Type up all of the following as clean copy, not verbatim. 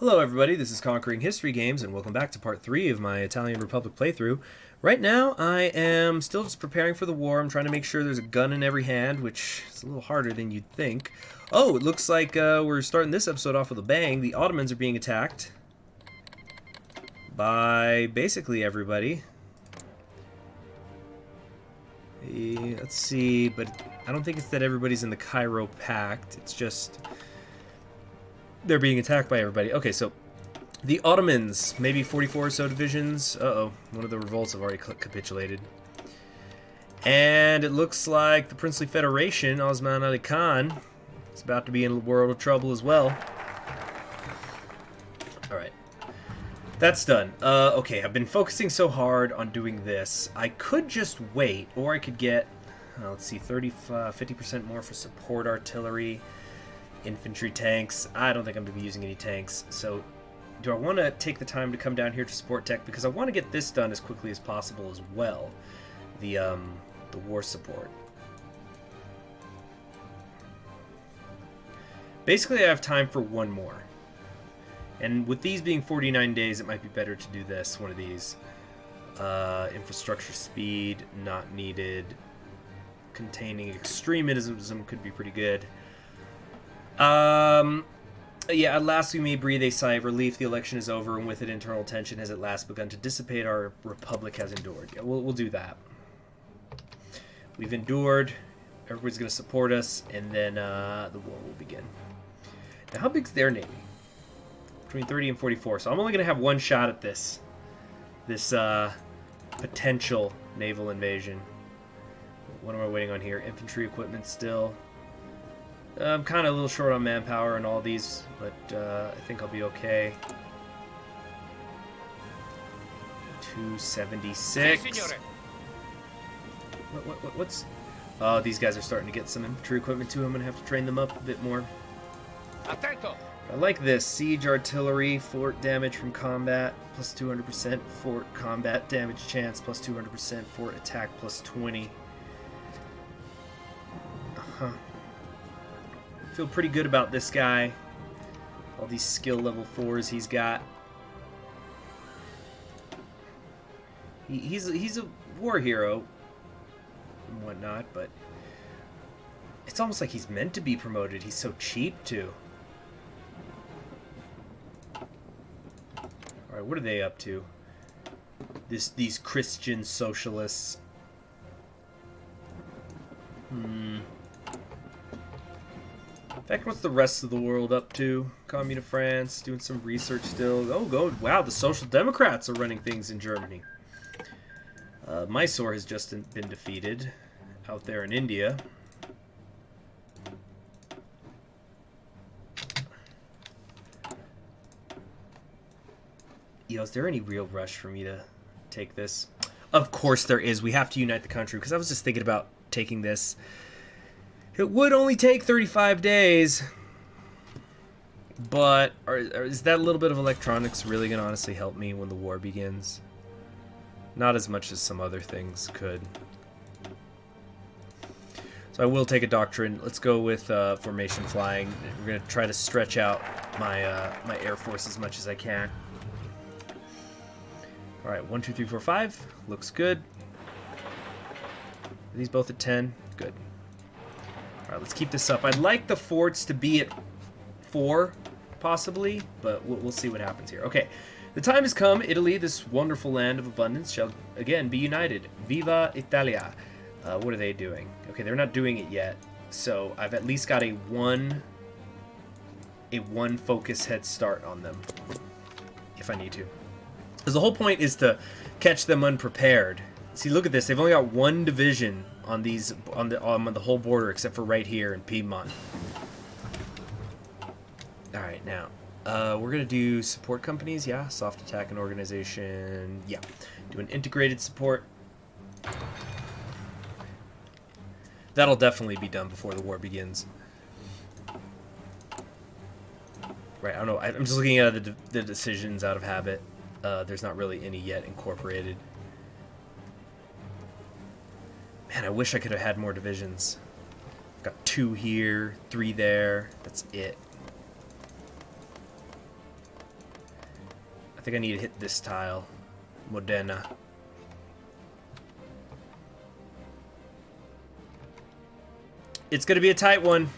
Hello everybody, this is Conquering History Games, and welcome back to part 3 of my Italian Republic playthrough. Right now, I am still just preparing for the war. I'm trying to make sure there's a gun in every hand, which is a little harder than you'd think. Oh, it looks like we're starting this episode off with a bang. The Ottomans are being attacked by basically everybody. Let's see, but I don't think it's that everybody's in the Cairo Pact. It's just they're being attacked by everybody. Okay, so the Ottomans, maybe 44 or so divisions. Uh-oh, one of the revolts have already capitulated. And it looks like the Princely Federation, Osman Ali Khan, is about to be in a world of trouble as well. Alright. That's done. Okay, I've been focusing so hard on doing this. I could just wait, or I could get, let's see, 50% more for support artillery. Infantry tanks. I don't think I'm going to be using any tanks. So do I want to take the time to come down here to support tech? Because I want to get this done as quickly as possible as well. The war support. Basically, I have time for one more. And with these being 49 days, it might be better to do this, one of these. Infrastructure speed, not needed. Containing extremism could be pretty good. Yeah, at last we may breathe a sigh of relief. The election is over, and with it, internal tension has at last begun to dissipate. Our republic has endured. Yeah, we'll do that. We've endured. Everybody's going to support us, and then the war will begin. Now, how big's their navy? Between 30 and 44. So I'm only going to have one shot at this potential naval invasion. What am I waiting on here? Infantry equipment still. I'm kind of a little short on manpower and all these, but I think I'll be okay. 276. What's... Oh, these guys are starting to get some infantry equipment too. I'm going to have to train them up a bit more. I like this. Siege artillery, fort damage from combat, plus 200%. Fort combat damage chance, plus 200%. Fort attack, plus 20. Uh-huh. Feel pretty good about this guy. All these skill level 4s he's got. He's a war hero and whatnot, but it's almost like he's meant to be promoted. He's so cheap too. All right, what are they up to? These Christian socialists. In fact, what's the rest of the world up to? Commune of France, doing some research still. Oh, God, wow, the Social Democrats are running things in Germany. Mysore has just been defeated out there in India. Is there any real rush for me to take this? Of course there is. We have to unite the country, because I was just thinking about taking this. It would only take 35 days, but is that little bit of electronics really going to honestly help me when the war begins? Not as much as some other things could. So I will take a doctrine. Let's go with formation flying. We're going to try to stretch out my my air force as much as I can. All right, 1, 2, 3, 4, 5. Looks good. Are these both at 10? Good. Alright, let's keep this up. I'd like the forts to be at 4, possibly, but we'll see what happens here. Okay, the time has come. Italy, this wonderful land of abundance, shall again be united. Viva Italia. What are they doing? Okay, they're not doing it yet, so I've at least got a one focus head start on them, if I need to. Because the whole point is to catch them unprepared. See, look at this. They've only got one division on these on the whole border, except for right here in Piedmont. All right, now we're gonna do support companies. Yeah, soft attack and organization. Yeah, do an integrated support. That'll definitely be done before the war begins. Right, I don't know. I'm just looking at the decisions out of habit. There's not really any yet incorporated. Man, I wish I could have had more divisions. Got 2 here, 3 there. That's it. think I need to hit this tile. Modena. It's going to be a tight one.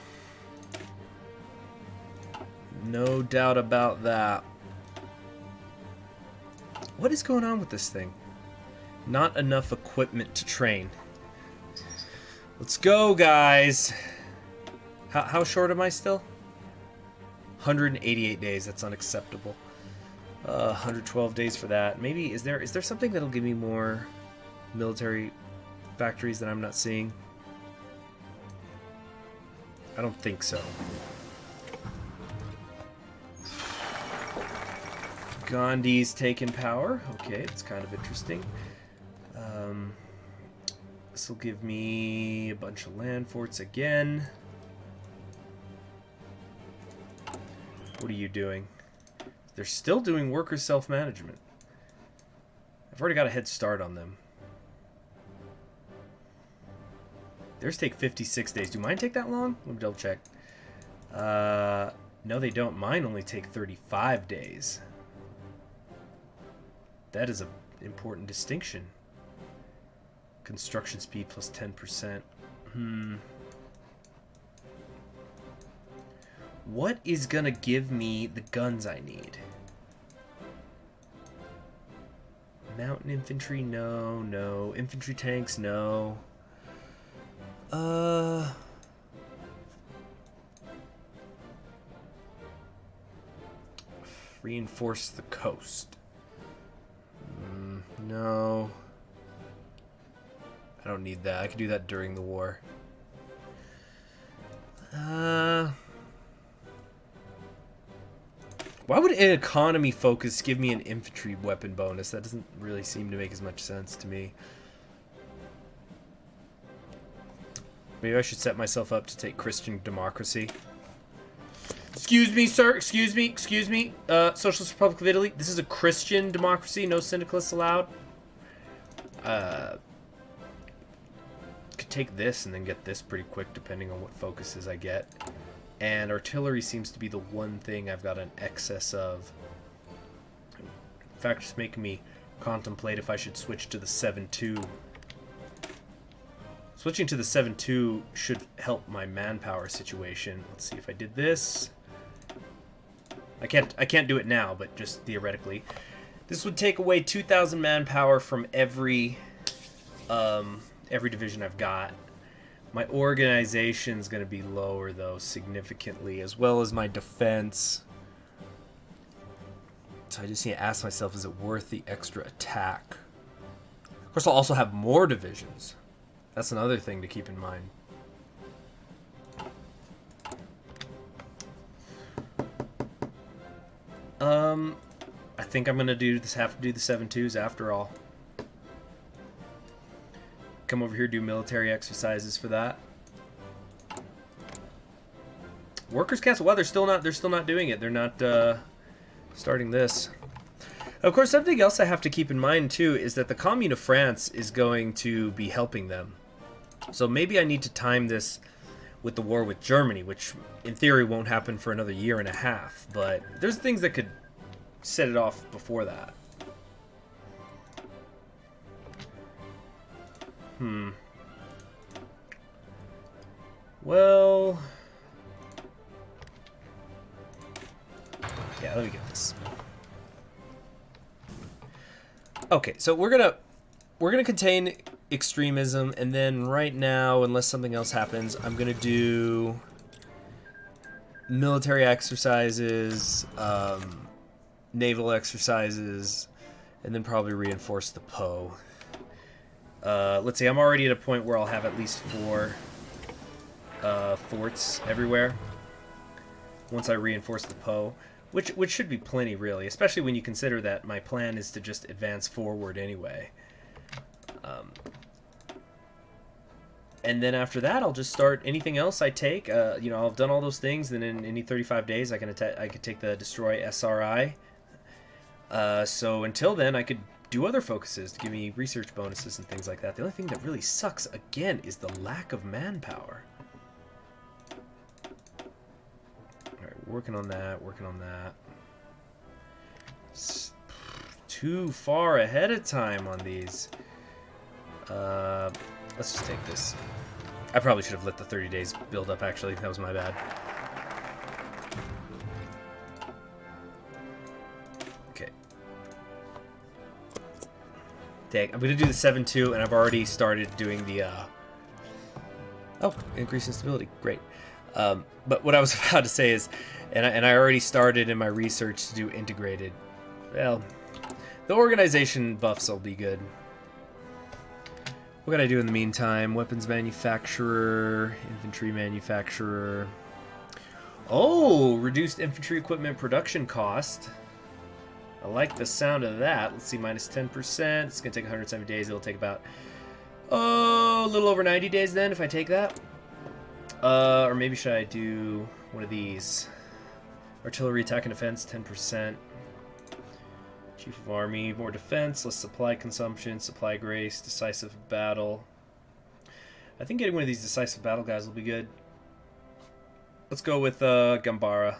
No doubt about that. What is going on with this thing? Not enough equipment to train. Let's go, guys. How short am I still? 188 days. That's unacceptable. 112 days for that. Maybe is there something that'll give me more military factories that I'm not seeing? I don't think so. Gandhi's taken power. Okay, it's kind of interesting. This will give me a bunch of land forts again. What are you doing? They're still doing worker self-management. I've already got a head start on them. Theirs take 56 days. Do mine take that long? Let me double check. No, they don't. Mine only take 35 days. That is an important distinction. Construction speed plus 10%. What is gonna give me the guns I need? Mountain infantry? No, no. Infantry tanks? No. Reinforce the coast. No. I don't need that. I could do that during the war. Why would an economy focus give me an infantry weapon bonus? That doesn't really seem to make as much sense to me. Maybe I should set myself up to take Christian democracy. Excuse me, sir. Excuse me. Excuse me. Socialist Republic of Italy. This is a Christian democracy. No syndicalists allowed. Could take this and then get this pretty quick, depending on what focuses I get. And artillery seems to be the one thing I've got an excess of. In fact, just making me contemplate if I should switch to the 7.2. Switching to the 7.2 should help my manpower situation. Let's see if I did this. I can't do it now, but just theoretically. This would take away 2,000 manpower from every division I've got. My organization's going to be lower, though, significantly, as well as my defense. So I just need to ask myself, is it worth the extra attack? Of course, I'll also have more divisions. That's another thing to keep in mind. I think I'm going to have to do the 7.2s after all. Come over here, do military exercises for that. Workers cancel. Well, they're still not doing it. They're not starting this. Of course, something else I have to keep in mind too is that the Commune of France is going to be helping them. So maybe I need to time this with the war with Germany, which in theory won't happen for another year and a half. But there's things that could set it off before that. Well, yeah, let me get this. Okay, so we're gonna contain extremism, and then right now, unless something else happens, I'm gonna do military exercises, naval exercises, and then probably reinforce the Po. Let's see, I'm already at a point where I'll have at least 4 forts everywhere once I reinforce the Po, which should be plenty, really, especially when you consider that my plan is to just advance forward anyway. And then after that, I'll just start anything else I take. You know, I've done all those things, then in any 35 days, I could take the Destroy SRI. So until then, I could do other focuses to give me research bonuses and things like that. The only thing that really sucks, again, is the lack of manpower. Alright, working on that. too far ahead of time on these. Let's just take this. I probably should have let the 30 days build up, actually. That was my bad. Okay. Dang, I'm going to do the 7-2, and I've already started doing the... Oh, increase in stability. Great. But what I was about to say is, and I already started in my research to do integrated. Well, the organization buffs will be good. What can I do in the meantime? Weapons manufacturer, infantry manufacturer. Oh, reduced infantry equipment production cost. I like the sound of that. Let's see, minus 10%. It's going to take 170 days. It'll take about, a little over 90 days then if I take that. Or maybe should I do one of these? Artillery attack and defense, 10%. Chief of Army, more defense, less supply consumption, supply grace, decisive battle. I think getting one of these decisive battle guys will be good. Let's go with Gambara.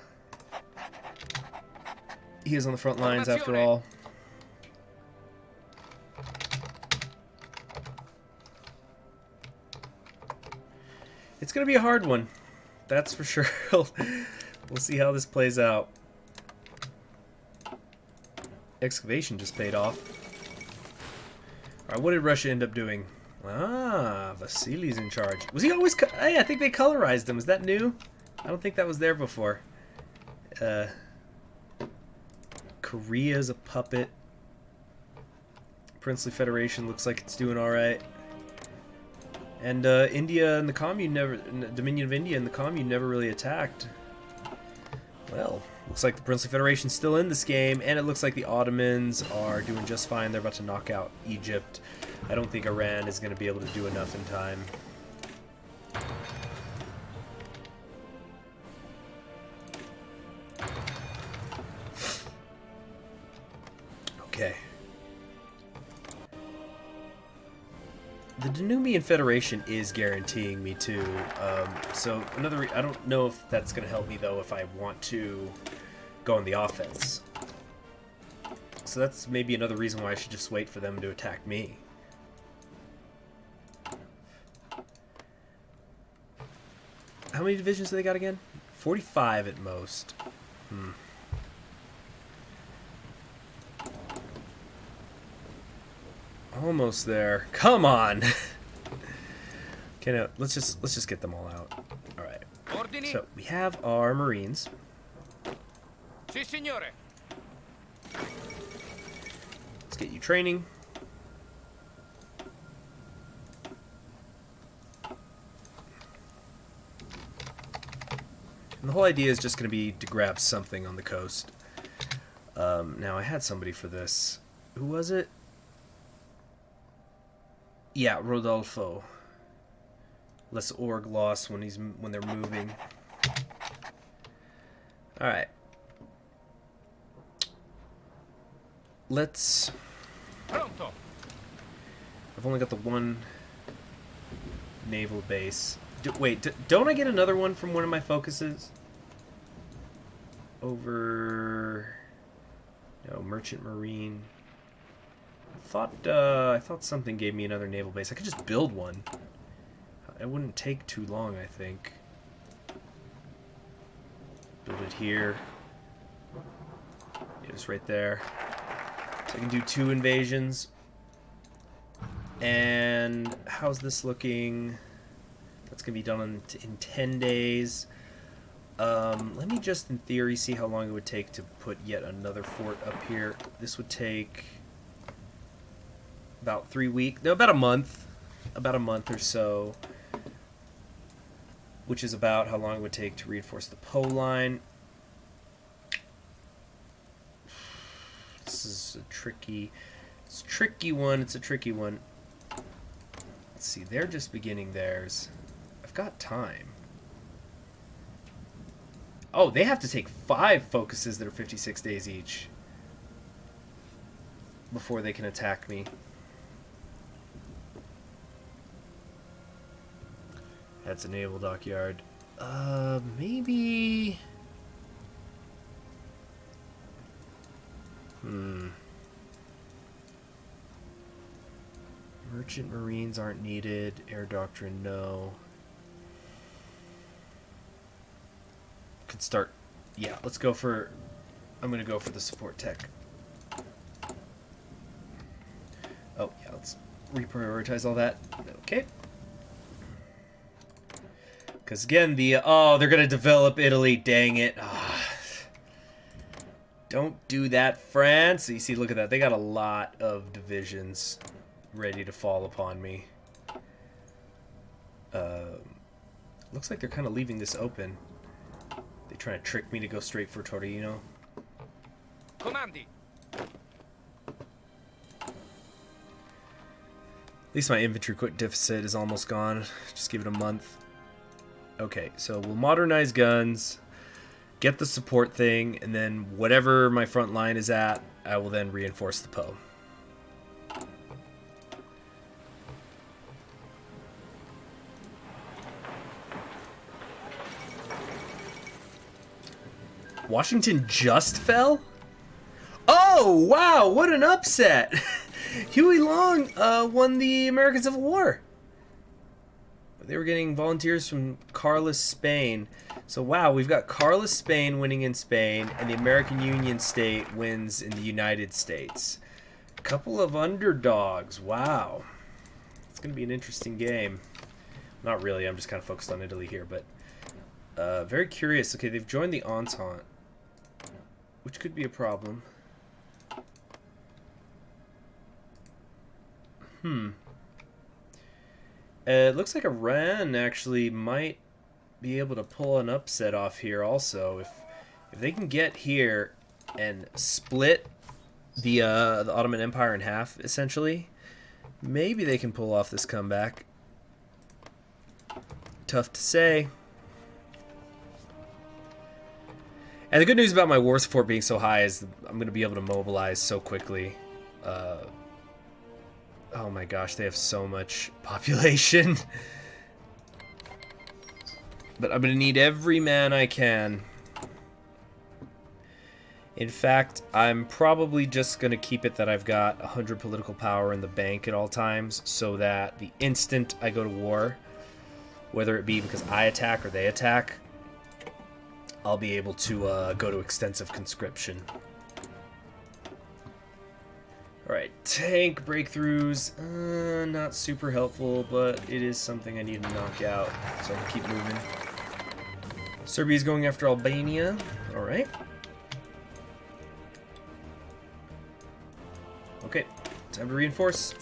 He is on the front lines after all. It's going to be a hard one. That's for sure. We'll see how this plays out. Excavation just paid off. Alright, what did Russia end up doing? Ah, Vasili's in charge. Was he always... Hey, I think they colorized him. Is that new? I don't think that was there before. Korea's a puppet. Princely Federation looks like it's doing alright. And India and the Commune never... Dominion of India and the Commune never really attacked. Well... Looks like the Princely Federation's still in this game, and it looks like the Ottomans are doing just fine. They're about to knock out Egypt. I don't think Iran is going to be able to do enough in time. Okay. The Danubian Federation is guaranteeing me too. So another... I don't know if that's going to help me, though, if I want to go on the offense. So that's maybe another reason why I should just wait for them to attack me. How many divisions do they got again? 45 at most. Almost there. Come on. Okay, now let's just get them all out. All right. So we have our Marines. Si, signore. Let's get you training. And the whole idea is just going to be to grab something on the coast. Now I had somebody for this. Who was it? Yeah, Rodolfo. Less org loss when they're moving. All right. Let's... Pronto. I've only got the one naval base. Wait, don't I get another one from one of my focuses? Over... No, Merchant Marine. I thought something gave me another naval base. I could just build one. It wouldn't take too long, I think. Build it here. It was right there. So I can do 2 invasions. And how's this looking? That's going to be done in 10 days. Let me just, in theory, see how long it would take to put yet another fort up here. This would take about 3 weeks. No, about a month. About a month or so. Which is about how long it would take to reinforce the Po line. This is a tricky... It's a tricky one. It's a tricky one. Let's see. They're just beginning theirs. I've got time. Oh, they have to take 5 focuses that are 56 days each before they can attack me. That's a naval dockyard. Maybe... Merchant Marines aren't needed. Air Doctrine, no. Could start... Yeah, let's go for... I'm going to go for the support tech. Oh, yeah, let's reprioritize all that. Okay. Because, again, the... Oh, they're going to develop Italy. Dang it. Don't do that, France. So you see, look at that. They got a lot of divisions ready to fall upon me. Looks like they're kind of leaving this open. They trying to trick me to go straight for Torino. Comandi. At least my inventory quick deficit is almost gone. Just give it a month. Okay, so we'll modernize guns, get the support thing, and then whatever my front line is at, I will then reinforce the Po. Washington just fell? Oh, wow, what an upset! Huey Long won the American Civil War. They were getting volunteers from Carlos, Spain. So, wow, we've got Carlos, Spain winning in Spain, and the American Union State wins in the United States. A couple of underdogs. Wow. It's going to be an interesting game. Not really, I'm just kind of focused on Italy here, but very curious. Okay, they've joined the Entente, which could be a problem. It looks like Iran actually might be able to pull an upset off here also. If they can get here and split the Ottoman Empire in half, essentially, maybe they can pull off this comeback. Tough to say. And the good news about my war support being so high is I'm going to be able to mobilize so quickly. Oh my gosh, they have so much population. But I'm going to need every man I can. In fact, I'm probably just going to keep it that I've got 100 political power in the bank at all times, so that the instant I go to war, whether it be because I attack or they attack, I'll be able to go to extensive conscription. Alright, tank breakthroughs, not super helpful, but it is something I need to knock out, so I can keep moving. Serbia's going after Albania, alright. Okay, time to reinforce.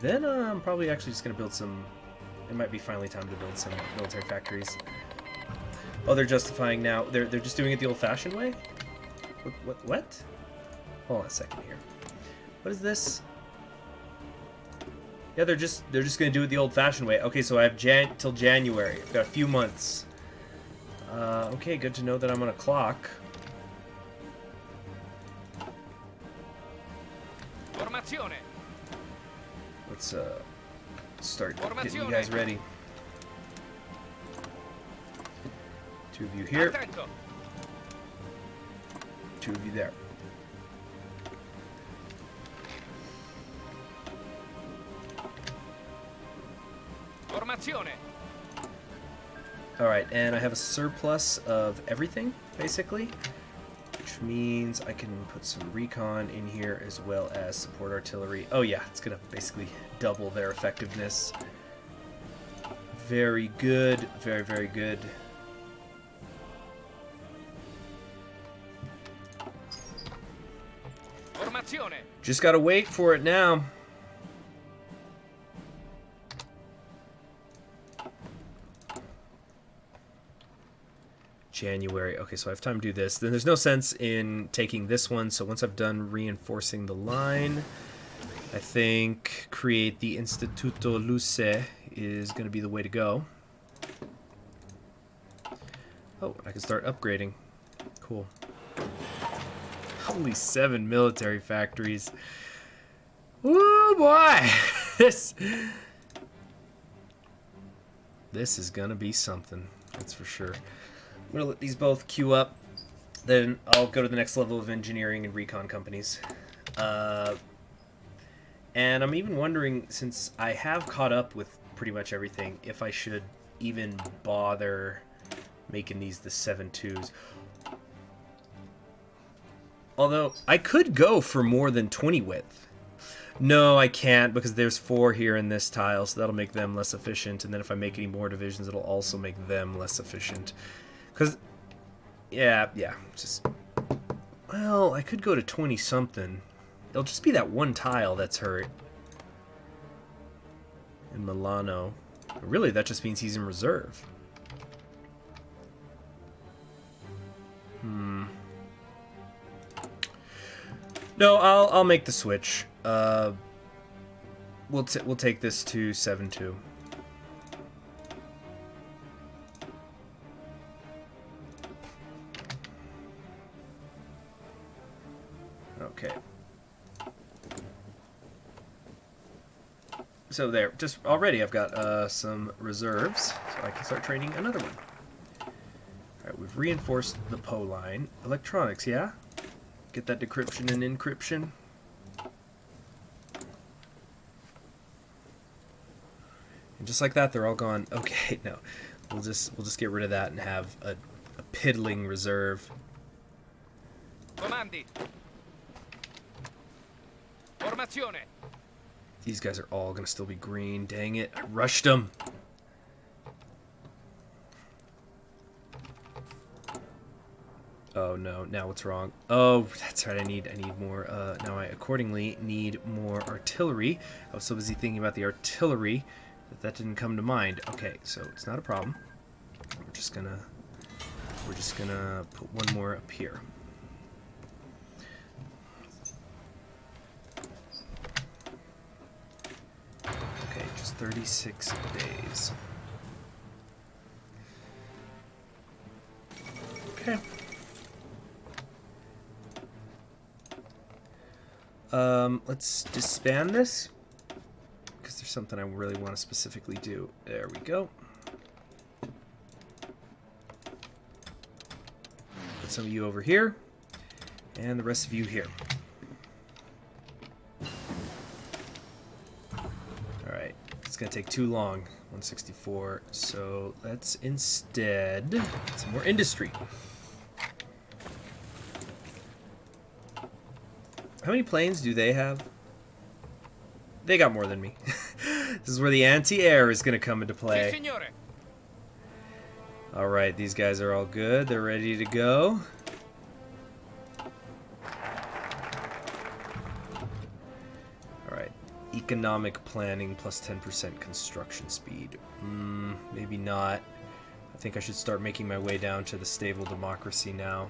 Then I'm probably actually just going to build some... It might be finally time to build some military factories. Oh, they're justifying now. They're just doing it the old-fashioned way? What? Hold on a second here. What is this? Yeah, they're just gonna do it the old-fashioned way. Okay, so I have till January. I've got a few months. Okay, good to know that I'm on a clock. Formazione. Let's start getting you guys ready. Two of you here. Two of you there. Formazione. Alright, and I have a surplus of everything, basically. Which means I can put some recon in here as well as support artillery. Oh yeah, it's gonna basically double their effectiveness. Very good. Very, very good. Just gotta wait for it now. January. Okay, so I have time to do this. Then there's no sense in taking this one. So once I've done reinforcing the line, I think create the Instituto Luce is going to be the way to go. Oh, I can start upgrading. Cool. Only 7 military factories. Woo boy! This is gonna be something, that's for sure. I'm gonna let these both queue up, then I'll go to the next level of engineering and recon companies. And I'm even wondering, since I have caught up with pretty much everything, if I should even bother making these the 7.2s. Although, I could go for more than 20 width. No, I can't, because there's 4 here in this tile, so that'll make them less efficient. And then if I make any more divisions, it'll also make them less efficient. Because, yeah, just... Well, I could go to 20-something. It'll just be that one tile that's hurt. In Milano. Really, that just means he's in reserve. No, I'll make the switch. We'll take this to 7.2. Okay. So there, just already I've got some reserves, so I can start training another one. Alright, we've reinforced the PO line. Electronics, yeah? Get that decryption and encryption. And just like that, they're all gone. Okay, no. We'll just get rid of that and have a piddling reserve. Comandi. Formazione. These guys are all going to still be green. Dang it. I rushed them. Oh, no. Now what's wrong? Oh, that's right. I need more. Now I accordingly need more artillery. I was so busy thinking about the artillery that didn't come to mind. Okay, so it's not a problem. We're just gonna put one more up here. Okay, just 36 days. Okay. Let's disband this, because there's something I really want to specifically do. There we go. Put some of you over here, and the rest of you here. Alright, it's going to take too long. 164, so let's instead get some more industry. How many planes do they have? They got more than me. This is where the anti-air is going to come into play. Sì, signore. Alright, these guys are all good. They're ready to go. Alright, economic planning plus 10% construction speed. Maybe not. I think I should start making my way down to the stable democracy now.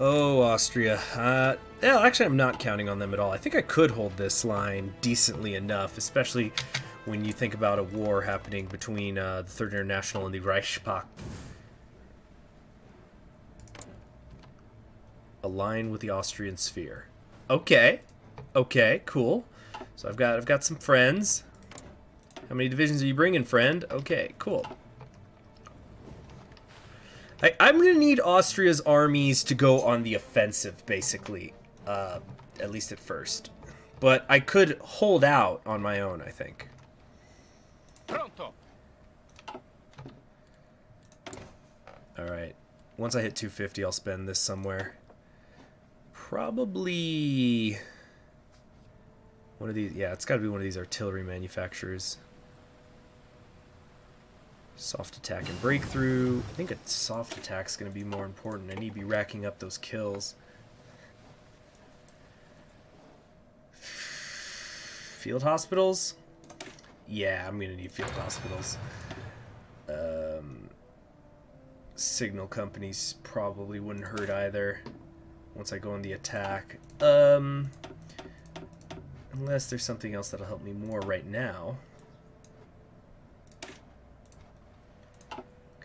Oh, Austria. Yeah, actually, I'm not counting on them at all. I think I could hold this line decently enough, especially when you think about a war happening between the Third International and the Reichspakt. Align with the Austrian sphere. Okay. Okay, cool. So I've got some friends. How many divisions are you bringing, friend? Okay, cool. I'm going to need Austria's armies to go on the offensive, basically. At least at first. But I could hold out on my own, I think. Pronto. Alright. Once I hit 250, I'll spend this somewhere. Probably one of these. Yeah, it's got to be one of these artillery manufacturers. Soft attack and breakthrough. I think a soft attack's going to be more important. I need to be racking up those kills. Field hospitals? Yeah, I'm going to need field hospitals. Signal companies probably wouldn't hurt either once I go on the attack. Unless there's something else that'll help me more right now.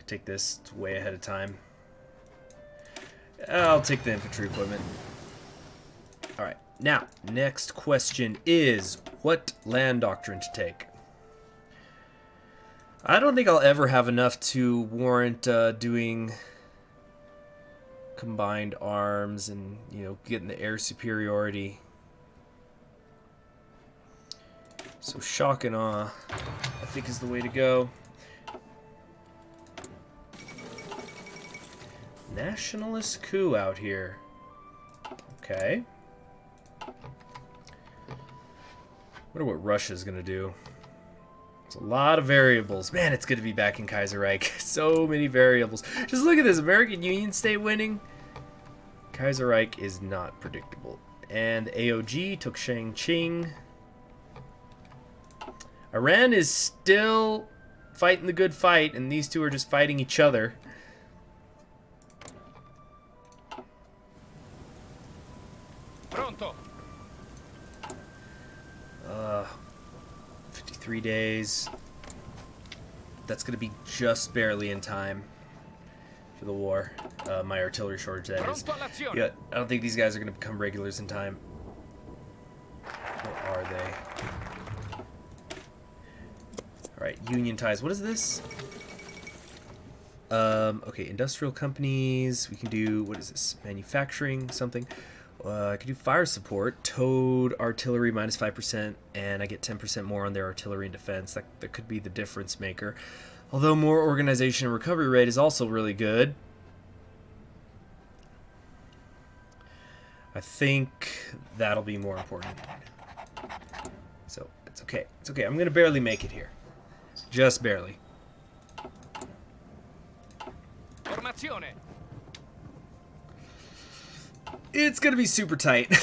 Take this, it's way ahead of time. I'll take the infantry equipment. Alright, now, next question is, what land doctrine to take? I don't think I'll ever have enough to warrant doing combined arms and, you know, getting the air superiority. So shock and awe, I think, is the way to go. Nationalist coup out here. Okay. Wonder what Russia's gonna do. There's a lot of variables. Man, it's good to be back in Kaiserreich. So many variables. Just look at this. American Union state winning. Kaiserreich is not predictable. And AOG took Shangqing. Iran is still fighting the good fight, and these two are just fighting each other. Pronto. 53 days. That's going to be just barely in time for the war. My artillery shortage, that is. Yeah, I don't think these guys are going to become regulars in time. Or are they? Alright, union ties. What is this? Okay, industrial companies. We can do, what is this? Manufacturing, something. I could do fire support. Towed artillery minus 5%, and I get 10% more on their artillery and defense. That could be the difference maker. Although more organization and recovery rate is also really good. I think that'll be more important. So, it's okay. It's okay. I'm going to barely make it here. Just barely. Formazione. It's going to be super tight.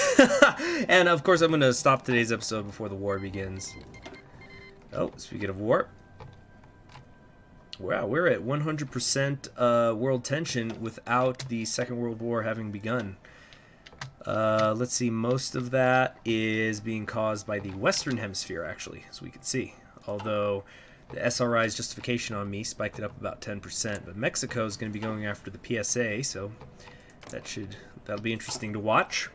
And, of course, I'm going to stop today's episode before the war begins. Oh, speaking of war. Wow, we're at 100% world tension without the Second World War having begun. Let's see, most of that is being caused by the Western Hemisphere, actually, as we can see. Although the SRI's justification on me spiked it up about 10%. But Mexico is going to be going after the PSA, so that'll be interesting to watch.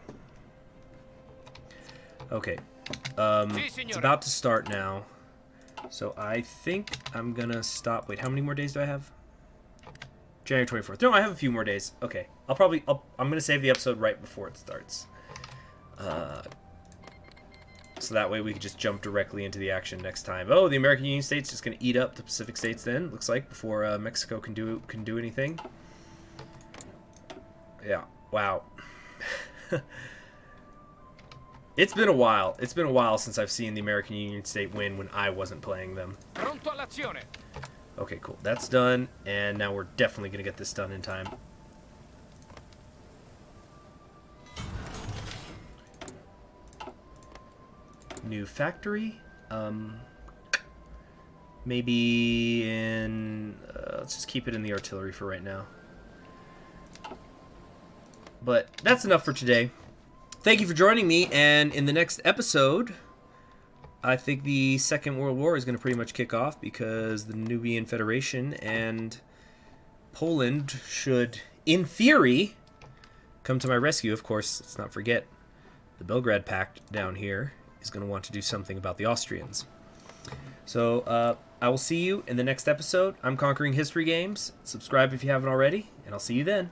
Okay, it's about to start now. So I think I'm going to stop. Wait, how many more days do I have? January 24th. No, I have a few more days. Okay, I'm going to save the episode right before it starts. So that way we can just jump directly into the action next time. Oh, the American Union state's just going to eat up the Pacific states then, looks like, before Mexico can do anything. Yeah, wow. It's been a while. It's been a while since I've seen the American Union state win when I wasn't playing them. Pronto all'azione. Okay, cool. That's done, and now we're definitely going to get this done in time. New factory? Maybe in... let's just keep it in the artillery for right now. But that's enough for today. Thank you for joining me, and in the next episode, I think the Second World War is going to pretty much kick off because the Nubian Federation and Poland should, in theory, come to my rescue. Of course, let's not forget the Belgrade Pact down here is going to want to do something about the Austrians. So, I will see you in the next episode. I'm Conquering History Games. Subscribe if you haven't already, and I'll see you then.